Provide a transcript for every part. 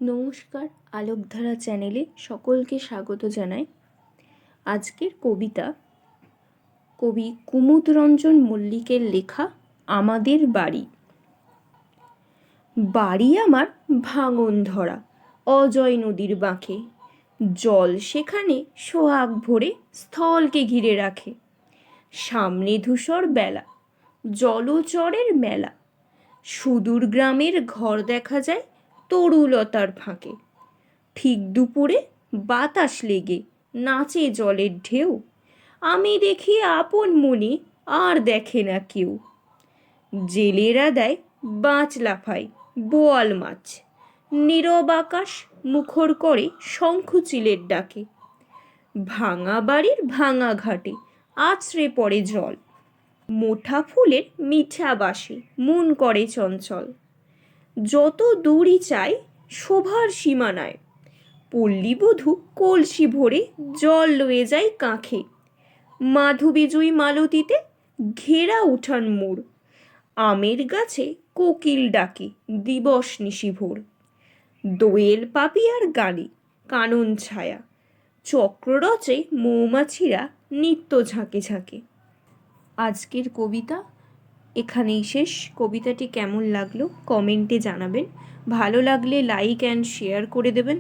নমস্কার, আলোকধারা চ্যানেলে সকলকে স্বাগত জানাই। আজকের কবিতা কবি কুমুদরঞ্জন মল্লিকের লেখা আমাদের বাড়ি। বাড়ি আমার ভাঙন ধরা অজয় নদীর বাঁকে, জল সেখানে সোহাগ ভরে স্থলকে ঘিরে রাখে। সামনে ধূসর বেলা, জলচরের মেলা, সুদূর গ্রামের ঘর দেখা যায় তরুলতার ফাঁকে। ঠিক দুপুরে বাতাস লেগে নাচে জলের ঢেউ, আমি দেখি আপন মনে আর দেখে না কেউ। জেলেরা দেয় বাঁচ লাফায় বোয়াল মাছ, নীরব আকাশ মুখর করে শঙ্খচিলের ডাকে। ভাঙা বাড়ির ভাঙা ঘাটে আছড়ে পড়ে জল, মোঠা ফুলের মিঠা বাসে মন করে চঞ্চল। যত দূরই চাই শোভার সীমানায়, পল্লীবধূ কলসি ভরে জল লয়ে যায় কাঁখে। মাধবীজুই মালতীতে ঘেরা উঠান মোড়, আমের গাছে কোকিল ডাকে দিবস নিশিভোর। দোয়েল পাপিয়ার গানে কানন ছায়া, চক্র রচে মৌমাছিরা নিত্য ঝাঁকে ঝাঁকে। আজকের কবিতা এখানেই শেষ। কবিতাটি কেমন লাগলো কমেন্টে জানাবেন। ভালো লাগলে লাইক অ্যান্ড শেয়ার করে দেবেন।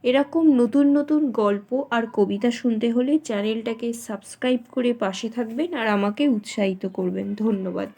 এরকম নতুন নতুন গল্প আর কবিতা শুনতে হলে চ্যানেলটাকে সাবস্ক্রাইব করে পাশে থাকবেন আর আমাকে উৎসাহিত করবেন। ধন্যবাদ।